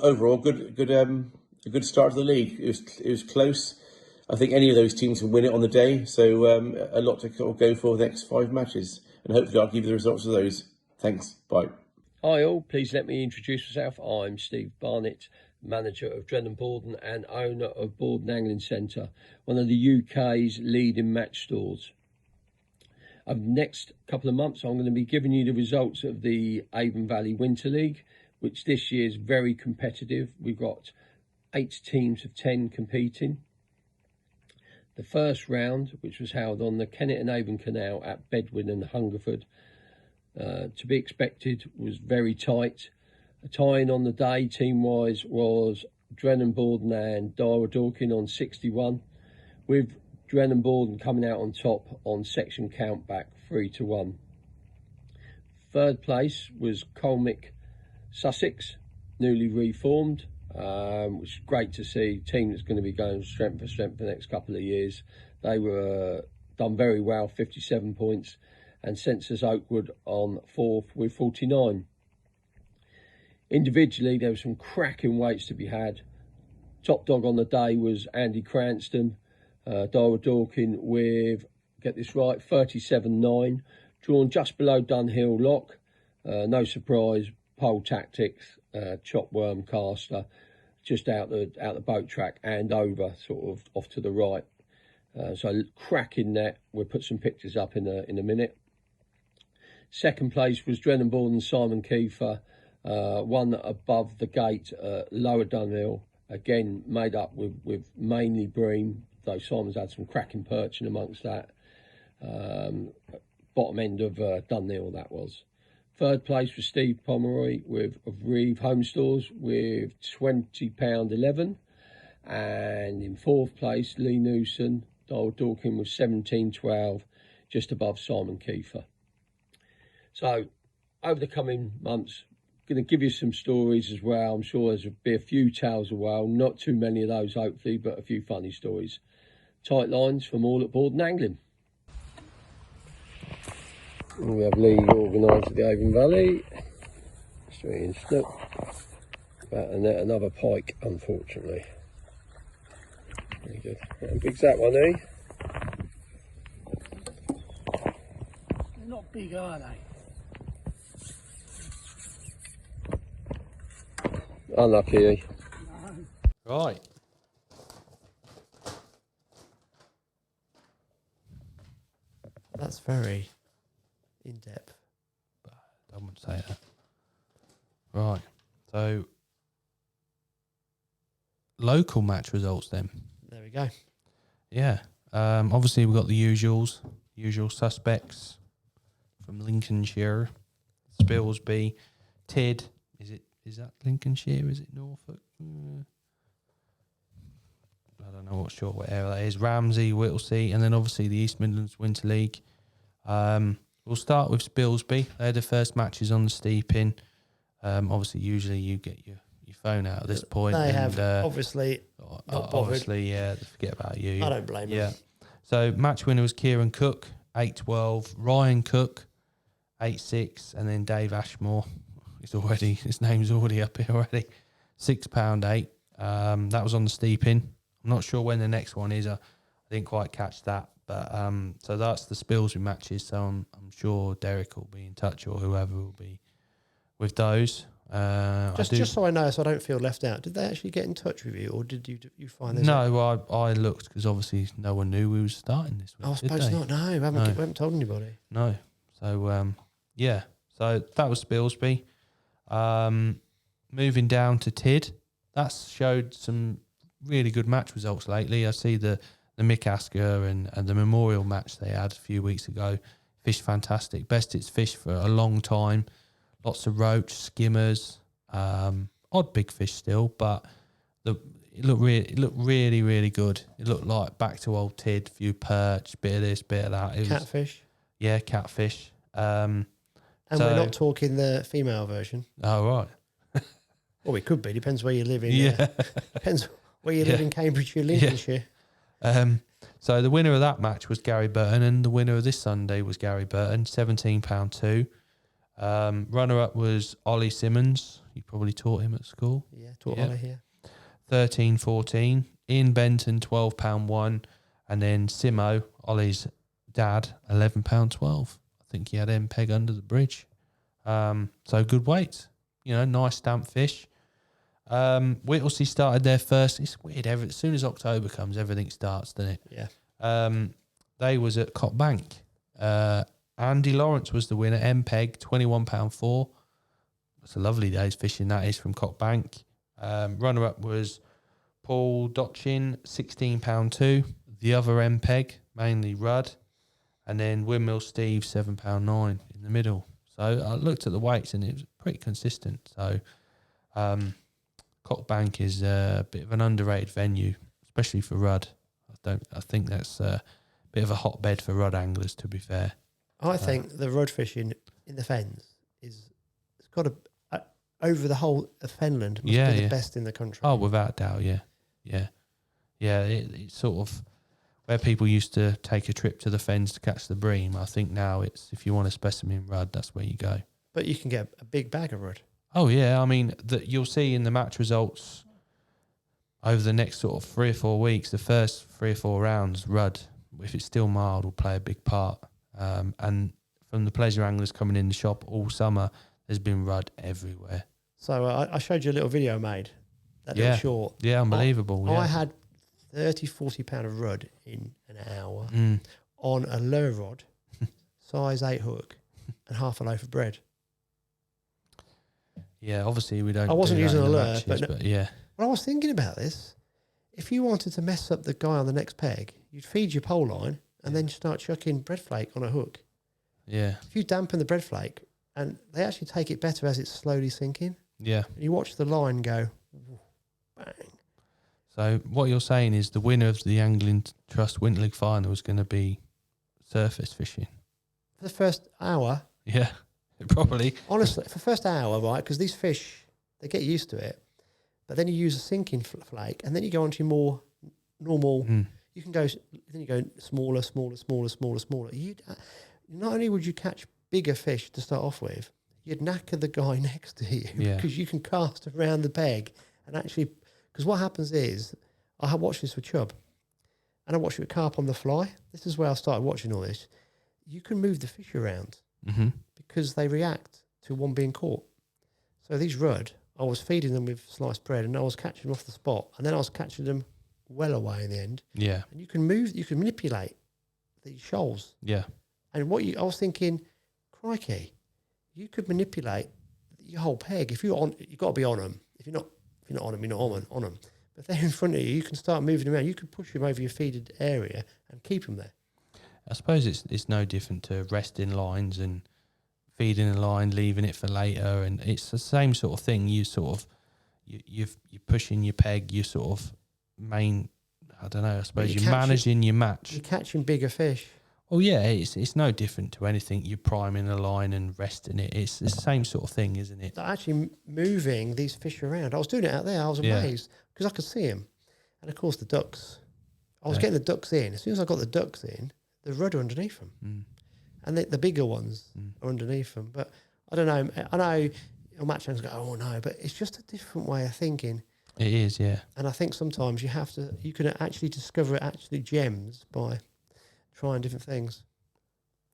C: a good start to the league. It was close. I think any of those teams can win it on the day. So a lot to go for the next 5 matches, and hopefully I'll give you the results of those. Thanks. Bye.
D: Hi all. Please let me introduce myself. I'm Steve Barnett, manager of Drennan Borden and owner of Borden Angling Centre, one of the UK's leading match stores. Over the next couple of months, I'm going to be giving you the results of the Avon Valley Winter League, which this year is very competitive. We've got 8 teams of 10 competing. The first round, which was held on the Kennet and Avon Canal at Bedwin and Hungerford, to be expected, was very tight. Tying on the day, team-wise, was Drennan Borden and Dara Dorkin on 61, with Drennan Borden coming out on top on section count back 3-1. Third place was Colmick Sussex, newly reformed, which is great to see. Team that's going to be going strength for strength for the next couple of years. They were done very well, 57 points, and Census Oakwood on fourth with 49. Individually, there were some cracking weights to be had. Top dog on the day was Andy Cranston, Dara Dorkin with, get this right, 37.9, drawn just below Dunhill Lock. No surprise, pole tactics, chop worm caster, just out the boat track and over, sort of off to the right. So cracking net. We'll put some pictures up in a minute. Second place was Drennan Borden and Simon Kiefer, one above the gate, lower Dunhill, again made up with mainly bream, though Simon's had some cracking perch in amongst that. Bottom end of Dunhill that was. Third place was Steve Pomeroy of Reeve Home Stores with £20.11, and in fourth place Lee Newson, Dara Dorkin with 17.12, just above Simon Kiefer. So over the coming months, going to give you some stories as well. I'm sure there's be a few tales as well, not too many of those hopefully, but a few funny stories. Tight lines from all at Borden Angling. And we have Lee organised at the Avon Valley. Straight in snook. About a net, another pike, unfortunately. Very good. How big's that one, eh?
E: They're not big, are they?
D: Unlucky, eh?
B: Right.
A: That's very in-depth.
B: I wouldn't say that. Right. So, local match results then.
A: There we go.
B: Yeah. Obviously, we've got the usual suspects from Lincolnshire, Spilsby, Tid. Is that Lincolnshire? Is it Norfolk? I don't know what area that is. Ramsey, Whittlesea, and then obviously the East Midlands Winter League. We'll start with Spilsby. They had the first matches on the steeping. Obviously, usually you get your phone out at this point.
A: They
B: and,
A: have obviously not bothered.
B: Obviously, yeah, forget about you.
A: I don't blame them.
B: Yeah. So match winner was Kieran Cook, 8-12. Ryan Cook, 8-6, and then Dave Ashmore. His name's already up here already. £6.8. That was on the steeping. I'm not sure when the next one is. I didn't quite catch that. But so that's the Spilsby matches. So I'm sure Derek will be in touch, or whoever will be with those.
A: Just so I know, so I don't feel left out. Did they actually get in touch with you, or did you find this?
B: No, I looked because obviously no one knew we were starting this week.
A: I suppose not. No, we haven't told anybody.
B: No. So yeah. So that was Spilsby. Moving down to Tid, that's showed some really good match results lately. I see the Mick Asker and the Memorial match they had a few weeks ago. Fished fantastic. Best it's fished for a long time. Lots of roach, skimmers, odd big fish still, but it looked really, really good. It looked like back to old Tid, few perch, bit of this, bit of that.
A: Catfish?
B: Yeah, catfish.
A: And we're not talking the female version.
B: Oh, right.
A: Well, it could be. Depends where you live in.
B: Yeah.
A: Depends where you live in Cambridgeshire, Lincolnshire.
B: So the winner of that match was Gary Burton, and the winner of this Sunday was Gary Burton, £17.2. Runner-up was Ollie Simmons. You probably taught him at school.
A: Yeah, taught Ollie here.
B: 13.14. Ian Benton, £12.1. And then Simo, Ollie's dad, £11.12. I think he had MPEG under the bridge. So good weights. Nice stamp fish. Whittlesea started their first. It's weird. As soon as October comes, everything starts, doesn't it?
A: Yeah.
B: They was at Cop Bank. Andy Lawrence was the winner. MPEG, £21.4. It's a lovely day's fishing that is from Cop Bank. Runner-up was Paul Dotchin, £16.2. The other MPEG, mainly Rudd. And then Windmill Steve, £7.9 in the middle. So I looked at the weights and it was pretty consistent. So Cockbank is a bit of an underrated venue, especially for rudd. I think that's a bit of a hotbed for rudd anglers, to be fair.
A: I think the rudd fishing in the fens it's got over the whole of Fenland must be the best in the country.
B: Oh, without doubt, yeah. It's sort of where people used to take a trip to the fens to catch the bream. I think now it's, if you want a specimen rudd, that's where you go.
A: But you can get a big bag of rudd.
B: Oh yeah, I mean that you'll see in the match results over the next sort of 3 or 4 weeks. The first 3 or 4 rounds, rudd, if it's still mild, will play a big part. And from the pleasure anglers coming in the shop all summer, there's been rudd everywhere.
A: So I showed you a little video I made, that little short.
B: Yeah, unbelievable.
A: I had 30, 40 pound of rudd in an hour on a lure rod, size 8 hook, and half a loaf of bread.
B: Yeah, obviously we don't.
A: I wasn't using a lure,
B: but yeah.
A: Well, I was thinking about this. If you wanted to mess up the guy on the next peg, you'd feed your pole line and then start chucking bread flake on a hook.
B: Yeah.
A: If you dampen the bread flake, and they actually take it better as it's slowly sinking.
B: Yeah.
A: And you watch the line go, bang.
B: So what you're saying is the winner of the Angling Trust Winter League final is going to be surface fishing.
A: For the first hour.
B: Yeah, probably.
A: Honestly, for the first hour, right, because these fish, they get used to it. But then you use a sinking flake, and then you go on to your more normal. You can go, then you go smaller. Not only would you catch bigger fish to start off with, you'd knacker the guy next to you because you can cast around the peg and actually. Because what happens is, I watched this with chub, and I watched it with carp on the fly. This is where I started watching all this. You can move the fish around because they react to one being caught. So these rudd, I was feeding them with sliced bread, and I was catching them off the spot, and then I was catching them well away in the end. Yeah, and you can manipulate these shoals. Yeah, and I was thinking, crikey, you could manipulate your whole peg if you're on. You've got to be on them. If you're not on them, you're not on them. But if they're in front of you, you can start moving them around. You can push them over your feeded area and keep them there. I suppose it's no different to resting lines and feeding a line, leaving it for later, and it's the same sort of thing. You sort of you're pushing your peg. You sort of I don't know. I suppose you're managing your match. You're catching bigger fish. Oh yeah, it's no different to anything. You're priming a line and resting it. It's the same sort of thing, isn't it? Actually moving these fish around. I was doing it out there. I was amazed because I could see them. And of course the ducks. I was getting the ducks in. As soon as I got the ducks in, the rudd are underneath them. And the bigger ones are underneath them. But I don't know. I know match anglers go, oh no, but it's just a different way of thinking. It is, yeah. And I think sometimes you can actually discover gems by trying different things.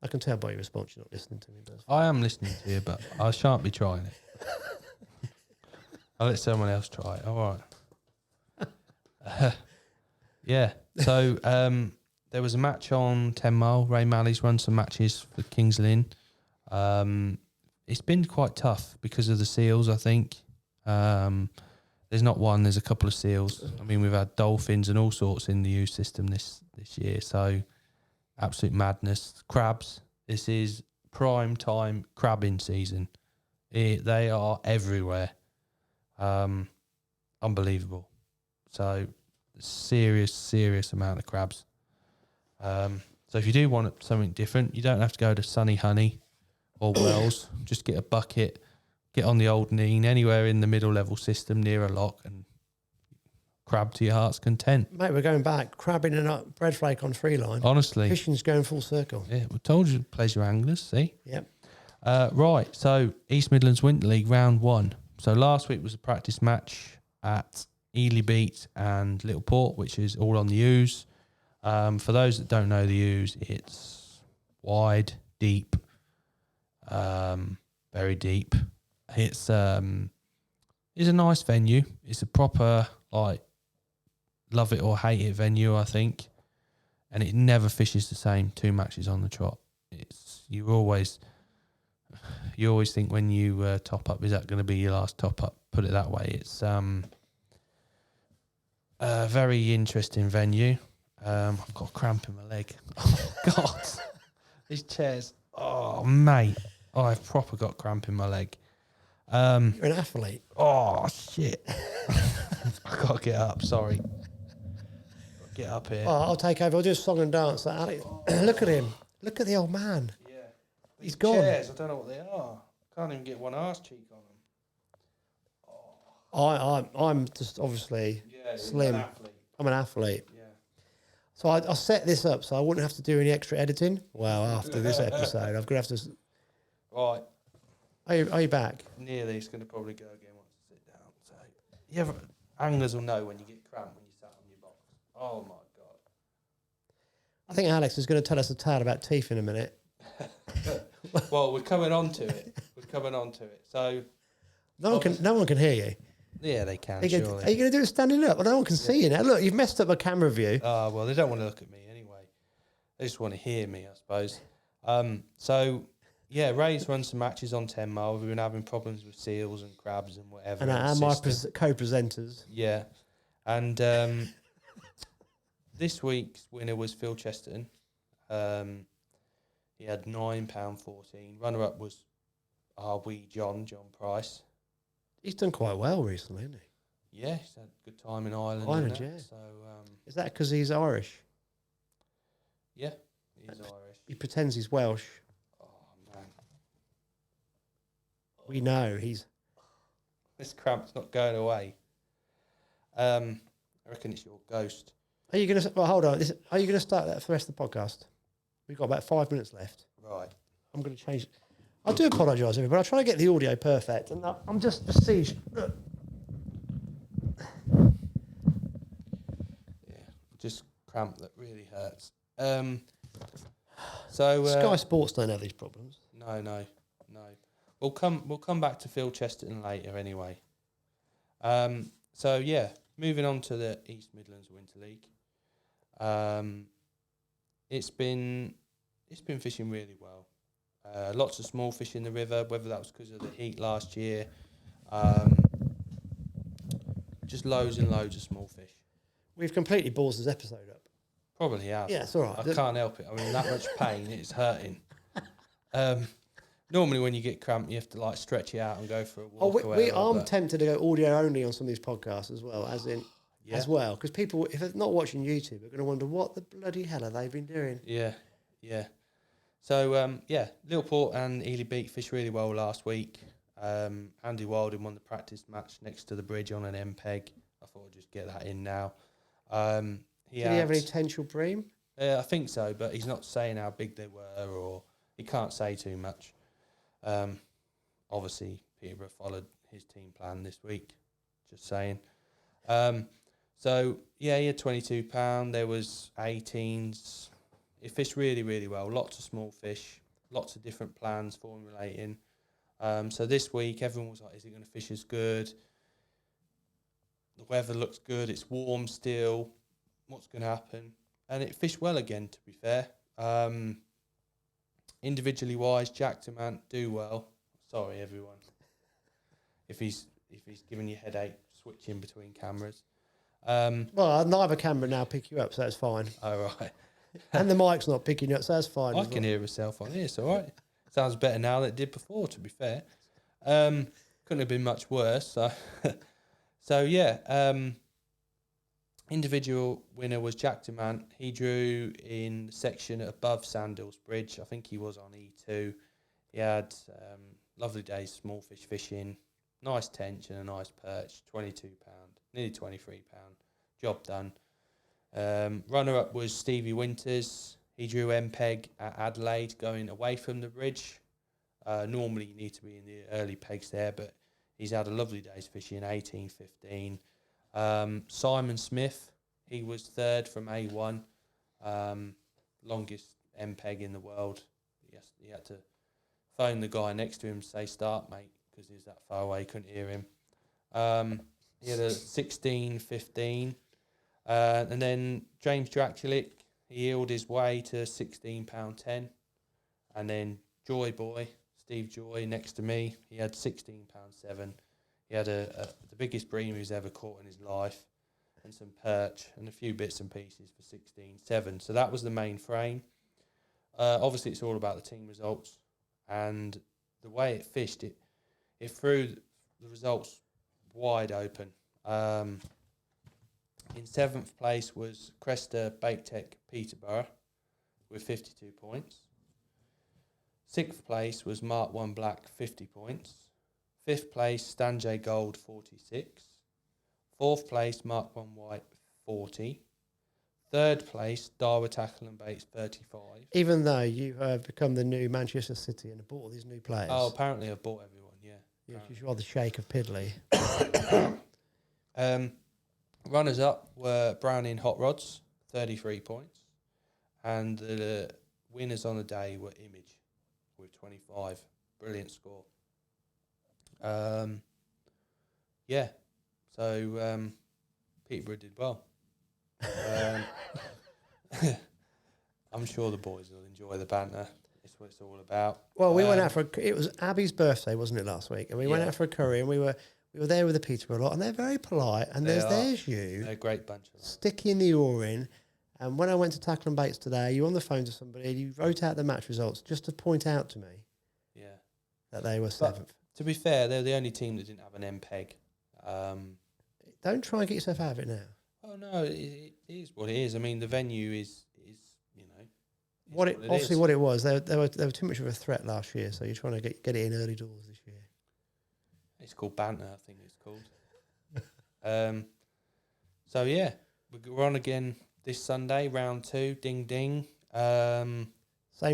A: I can tell by your response you're not listening to me. But I am listening to you, but I shan't be trying it. I'll let someone else try it. All right. Yeah. So there was a match on 10 Mile. Ray Malley's run some matches for Kings Lynn. It's been quite tough because of the seals, I think. There's not one, there's a couple of seals. I mean, we've had dolphins and all sorts in the U system this year. So absolute madness. Crabs. This is prime time crabbing season. They are everywhere. Unbelievable. So serious amount of crabs. So if you do want something different, you don't have to go to Sunny Honey or Wells. Just get a bucket, get on the old Neen, anywhere in the middle level system near a lock, and crab to your heart's content. Mate, we're going back. Crabbing and a bread flake on free line. Honestly. Fishing's going full circle. Yeah, we told you, pleasure anglers, see? Yep. Right, so East Midlands Winter League round 1. So last week was a practice match at Ely Beat and Little Port, which is all on the Ouse. For those that don't know the Ouse, it's wide, deep, very deep. It's a nice venue. It's a proper, love it or hate it venue, I think. And it never fishes the same 2 matches on the trot. You always think when you top up, is that going to be your last top up? Put it that way. It's a very interesting venue. I've got a cramp in my leg. Oh, God. These chairs. Oh, mate. I've proper got cramp in my leg. You're an athlete.
B: Oh, shit. I got to get up, sorry. Get up here.
A: Oh, I'll take over. I'll do a song and dance. Alex, look at him. Look at the old man.
B: Yeah.
A: He's
B: These
A: gone.
B: chairs, I don't know what they are. Can't even get one arse cheek on them.
A: I'm just obviously slim.
B: An athlete.
A: I'm an athlete.
B: Yeah.
A: So I set this up so I wouldn't have to do any extra editing. Well, after this episode, I'm going to have to...
B: Right.
A: Are you back?
B: Nearly. It's going to probably go again once I sit down. So, yeah, anglers will know when you get cramped when you sat on your box. Oh, my God.
A: I think Alex is going to tell us a tale about teeth in a minute.
B: Well, we're coming on to it. So...
A: No one can hear you.
B: Yeah, they can,
A: Are you
B: surely.
A: going to do it standing up? Well, no one can see you now. Look, you've messed up a camera view.
B: Well, they don't want to look at me anyway. They just want to hear me, I suppose. So, yeah, Ray's run some matches on 10 mile. We've been having problems with seals and crabs and whatever.
A: And my co-presenters.
B: Yeah. And this week's winner was Phil Chesterton. He had £9.14. Runner-up was our wee John Price.
A: He's done quite well recently, hasn't he?
B: Yeah, he's had a good time in Ireland.
A: Ireland,
B: and that.
A: yeah.
B: So,
A: Is that because he's Irish?
B: yeah, he's Irish.
A: He pretends he's Welsh.
B: Oh, man.
A: We know he's...
B: This cramp's not going away. I reckon it's your ghost.
A: Are you going to... Well, hold on. Are you going to start that for the rest of the podcast? We've got about 5 minutes left.
B: Right.
A: I'm going to change... I do apologise, everybody, but I'll try to get the audio perfect. And I'm just besieged. Look.
B: Yeah, just cramp that really hurts. So
A: Sky Sports don't have these problems.
B: No. We'll come back to Phil Chesterton later anyway. So yeah, moving on to the East Midlands Winter League. It's been fishing really well. Lots of small fish in the river, whether that was because of the heat last year. Just loads and loads of small fish.
A: We've completely ballsed this episode up.
B: Probably have.
A: Yeah, it's all right.
B: I can't help it. I mean, that much pain, it's hurting. Normally when you get cramped, you have to like stretch it out and go for a walk.
A: I'm tempted to go audio only on some of these podcasts as well, because people, if they're not watching YouTube, are going to wonder what the bloody hell have they been doing.
B: Yeah. So, Littleport and Ely Beak fished really well last week. Andy Wilding won the practice match next to the bridge on an MPEG. I thought I'd just get that in now.
A: Did he have any potential bream?
B: I think so, but he's not saying how big they were, or he can't say too much. Obviously, Peterborough followed his team plan this week, just saying. So, yeah, he had £22. There was 18s. It fished really, really well. Lots of small fish, lots of different plans formulating. So this week, everyone was like, is it going to fish as good? The weather looks good. It's warm still. What's going to happen? And it fished well again, to be fair. Individually wise, Jack Demant do well. Sorry, everyone. If he's giving you a headache, switching between cameras.
A: Well, neither camera now pick you up, so that's fine.
B: Oh, right.
A: And the mic's not picking you up, so that's fine.
B: I can hear myself on here, it's all right. Sounds better now than it did before, to be fair. Couldn't have been much worse. So yeah, individual winner was Jack Demant. He drew in the section above Sandhills Bridge. I think he was on E2. He had lovely days, small fish fishing, nice tench and a nice perch, £22, nearly £23. Job done. Runner-up was Stevie Winters. He drew MPEG at Adelaide going away from the bridge. Normally you need to be in the early pegs there, but he's had a lovely day's fishing, 18-15. Simon Smith, he was third from A1. Longest MPEG in the world. He had to phone the guy next to him and say, start, mate, because he was that far away, couldn't hear him. He had a 16-15. And then James Draculic, he heeled his way to £16.10. And then Joy Boy, Steve Joy, next to me, he had £16.7. He had the biggest bream he's ever caught in his life, and some perch and a few bits and pieces for £16.7. So that was the main frame. Obviously, it's all about the team results. And the way it fished, it it threw the results wide open. In 7th place was Cresta Baketech Peterborough with 52 points. 6th place was Mark 1 Black, 50 points. 5th place, Stanjay Gold, 46. 4th place, Mark 1 White, 40. 3rd place, Darwa Tackle and Baits, 35.
A: Even though you have become the new Manchester City and have bought all these new players.
B: Oh, apparently I've bought everyone, yeah.
A: Yeah, because you are the Sheikh of Piddly.
B: Runners up were Browning Hot Rods, 33 points. And the winners on the day were Image with 25. Brilliant score. Yeah. So Peterborough did well. I'm sure the boys will enjoy the banter. It's what it's all about.
A: Well, we went out for it was Abby's birthday, wasn't it, last week? And we went out for a curry, and we were there with the Peterborough lot, and they're very polite. And there's you.
B: They're a great bunch of
A: sticking the oar in. And when I went to Tackle and Baits today, you were on the phone to somebody, and you wrote out the match results just to point out to me that they were 7th.
B: To be fair, they're the only team that didn't have an MPEG.
A: Don't try and get yourself out of it now.
B: Oh no, it is what it is. I mean, the venue is you know
A: what it was. They were too much of a threat last year, so you're trying to get it in early doors this year.
B: It's called banter, I think it's called. So yeah, we're on again this Sunday, round 2. Ding ding.
A: Same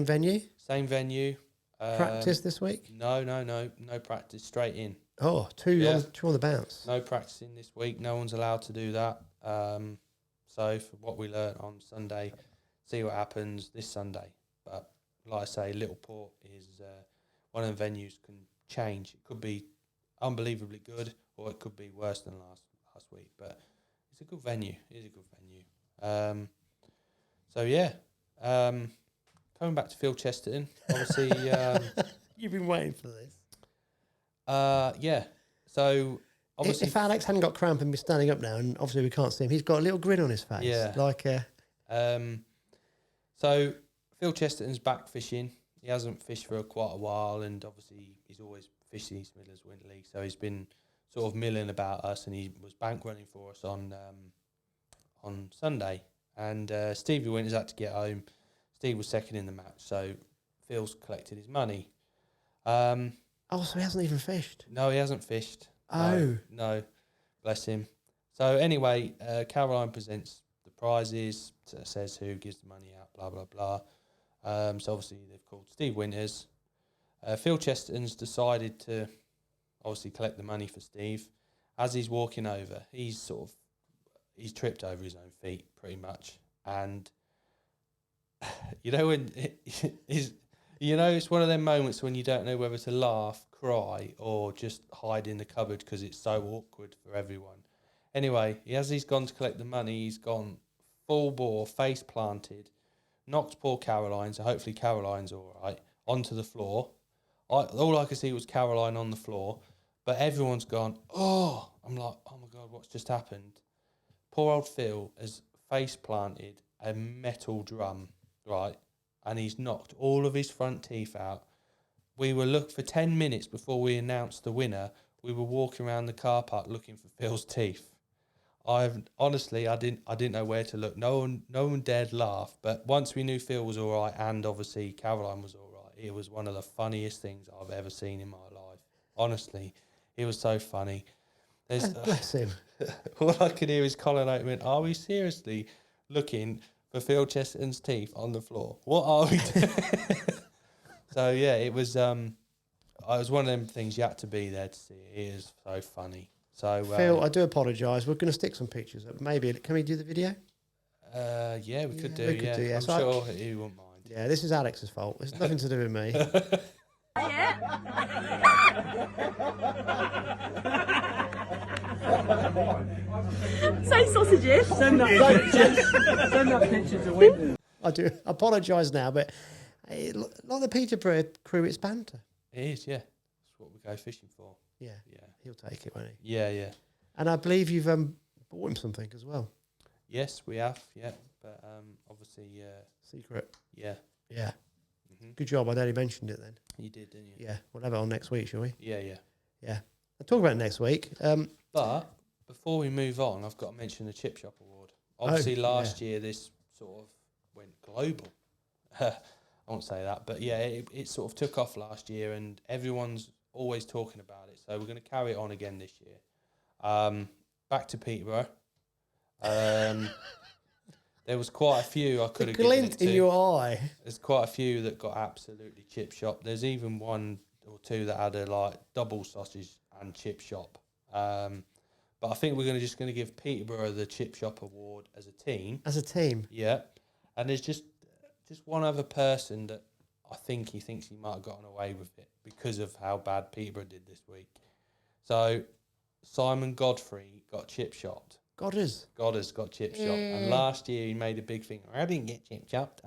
A: venue.
B: Same venue.
A: Practice this week?
B: No practice. Straight in.
A: Oh, two on the bounce.
B: No practicing this week. No one's allowed to do that. So for what we learnt on Sunday, see what happens this Sunday. But like I say, Little Port is one of the venues can change. It could be unbelievably good, or it could be worse than last week. But it's a good venue. It is a good venue. So yeah. Coming back to Phil Chesterton, obviously.
A: You've been waiting for this.
B: Yeah. So obviously,
A: if Alex hadn't got cramp and be standing up now, and obviously we can't see him, he's got a little grin on his face.
B: Yeah. So Phil Chesterton's back fishing. He hasn't fished for quite a while, and obviously he's always fished the East Midlands Winter League. So he's been sort of milling about us, and he was bank running for us on Sunday. And Stevie Winters had to get home. Steve was second in the match, so Phil's collected his money.
A: So he hasn't even fished?
B: No, he hasn't fished.
A: Oh.
B: No. Bless him. So anyway, Caroline presents the prizes, says who gives the money out, blah, blah, blah. So obviously they've called Steve Winters. Phil Chesterton's decided to obviously collect the money for Steve. As he's walking over, he's tripped over his own feet pretty much. And you know when it's one of them moments when you don't know whether to laugh, cry, or just hide in the cupboard because it's so awkward for everyone. Anyway, as he's gone to collect the money, he's gone full bore, face planted, knocked poor Caroline, so hopefully Caroline's all right, onto the floor. All I could see was Caroline on the floor, but everyone's gone, oh, I'm like, oh my God, what's just happened? Poor old Phil has face planted a metal drum, right? And he's knocked all of his front teeth out. We were looking for 10 minutes before we announced the winner. We were walking around the car park looking for Phil's teeth. I didn't know where to look. No one dared laugh. But once we knew Phil was all right, and obviously Caroline was all right, it was one of the funniest things I've ever seen in my life. Honestly, it was so funny.
A: Bless him.
B: All I could hear is Colin Oatman, are we seriously looking for Phil Chesterton's teeth on the floor? What are we doing? So yeah, it was one of them things you had to be there to see. It is so funny. So
A: Phil, I do apologise. We're going to stick some pictures up. Maybe can we do the video?
B: Yeah, we could do.
A: Yeah.
B: I'm sure he wouldn't mind.
A: Yeah, this is Alex's fault. It's nothing to do with me.
F: Say sausages.
E: Send that picture to Winton.
A: I do apologise now, but like the Peterborough crew, it's banter.
B: It is, yeah. That's what we go fishing for.
A: Yeah. He'll take it, won't he?
B: Yeah.
A: And I believe you've bought him something as well.
B: Yes, we have, yeah. But obviously...
A: Secret.
B: Yeah.
A: Good job. I'd only mentioned it then.
B: You did, didn't you?
A: Yeah. We'll have it on next week, shall we?
B: Yeah.
A: Yeah. I'll talk about it next week.
B: But before we move on, I've got to mention the Chip Shop Award. Obviously, last year this sort of went global. I won't say that, but yeah, it sort of took off last year, and everyone's always talking about it. So we're going to carry it on again this year. Back to Peterborough. There was quite a few I could have given it
A: Glint
B: to.
A: in your eye.
B: There's quite a few that got absolutely chip shop. There's even one or two that had a double sausage and chip shop. But I think we're just going to give Peterborough the Chip Shop Award as a team.
A: As a team?
B: Yeah. And there's just one other person that I think he thinks he might have gotten away with it because of how bad Peterborough did this week. So Simon Godfrey got chip shopped. Godders got chip shopped. And last year he made a big thing. I didn't get chip shopped.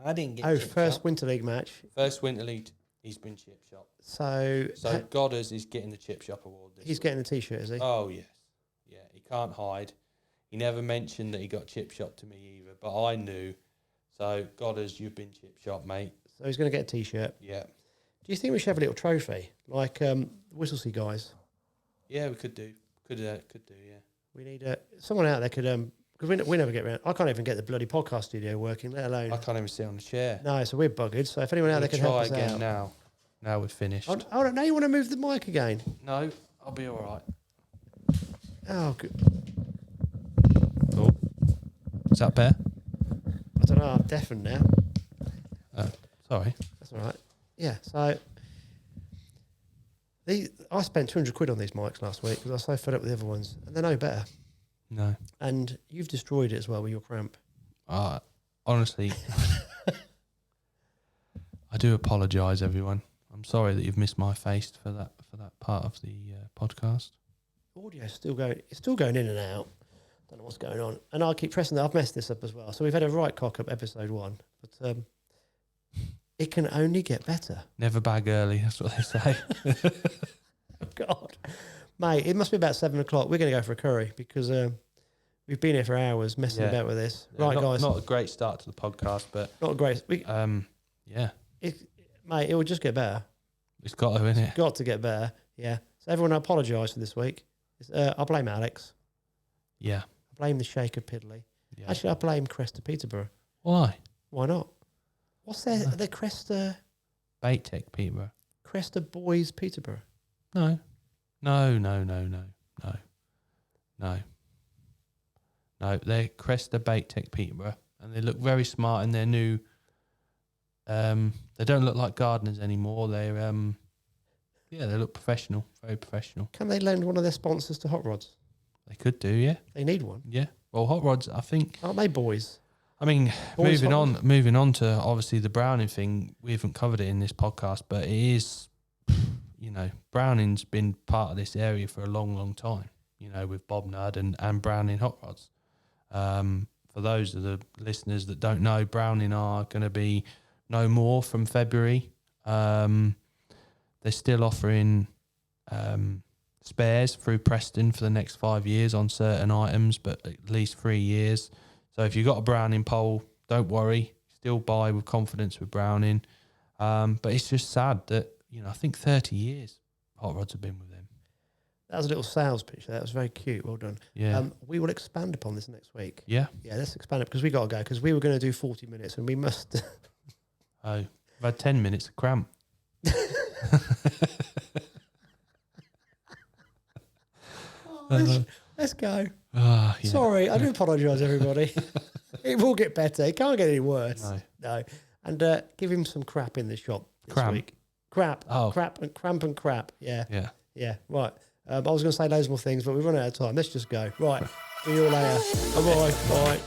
A: First Winter League match.
B: First Winter League, he's been chip shopped.
A: So
B: Godders is getting the Chip Shop Award this week.
A: Getting the T-shirt, is he?
B: Oh, yes. Yeah, he can't hide. He never mentioned that he got chip shopped to me either, but I knew. So, Godders, you've been chip shopped, mate.
A: So he's going to get a T-shirt.
B: Yeah.
A: Do you think we should have a little trophy, like Whistlesea guys?
B: Yeah, we could do. Could do, yeah.
A: We need someone out there could, because we never get around. I can't even get the bloody podcast studio working, let alone.
B: I can't even sit on the chair.
A: No, so we're buggered. So if anyone out there can help us
B: again
A: out.
B: Now we're finished.
A: Oh, now you want to move the mic again?
B: No, I'll be all right.
A: Oh, good.
B: Cool. Is that better?
A: I don't know. I'm deafened now.
B: Sorry.
A: That's all right. Yeah. So I spent 200 quid on these mics last week because I was so fed up with the other ones, and they're no better.
B: No.
A: And you've destroyed it as well with your cramp.
B: Honestly, I do apologise, everyone. I'm sorry that you've missed my face for that part of the podcast.
A: Audio's still going. It's still going in and out. Don't know what's going on. And I keep pressing that. I've messed this up as well. So we've had a right cock up episode 1, but it can only get better.
B: Never bag early. That's what they say.
A: Oh, God, mate, it must be about 7 o'clock. We're going to go for a curry because we've been here for hours messing about with this.
B: Yeah,
A: right, guys.
B: Not a great start to the podcast, but
A: not a great.
B: Yeah.
A: Mate, it will just get better.
B: It's got to, innit?
A: It's got to get better. Yeah. So everyone, I apologise for this week. I blame Alex.
B: Yeah.
A: I blame the Shaker Piddly.
B: Yeah.
A: Actually, I blame Cresta Peterborough.
B: Why?
A: Why not? What's the Cresta?
B: Bait Tech Peterborough.
A: Cresta Boys Peterborough.
B: No, they're Cresta Bait Tech Peterborough, and they look very smart in their new. They don't look like gardeners anymore. They they look professional, very professional.
A: Can they lend one of their sponsors to Hot Rods?
B: They could do, yeah.
A: They need one.
B: Yeah. Well, Hot Rods, I think.
A: Aren't they boys?
B: I mean,
A: Boys
B: moving on to obviously the Browning thing. We haven't covered it in this podcast, but it is. Browning's been part of this area for a long, long time, with Bob Nudd and Browning Hot Rods. For those of the listeners that don't know, Browning are going to be no more from February. They're still offering spares through Preston for the next 5 years on certain items, but at least 3 years. So if you've got a Browning pole, don't worry. Still buy with confidence with Browning. But it's just sad that, I think 30 years Hot Rods have been with them.
A: That was a little sales pitch. That was very cute. Well done.
B: Yeah.
A: We will expand upon this next week.
B: Yeah.
A: Yeah, let's expand it because we got to go because we were going to do 40 minutes and we must.
B: Oh, I've had 10 minutes of cramp.
A: Let's go.
B: Yeah.
A: Sorry, I do apologise, everybody. It will get better. It can't get any worse. No. And give him some crap in the shop this week. Crap.
B: Oh.
A: Crap and cramp and crap. Yeah.
B: Yeah.
A: Yeah. Right. I was going to say loads more things, but we've run out of time. Let's just go. Right. See you all later. Bye. Bye.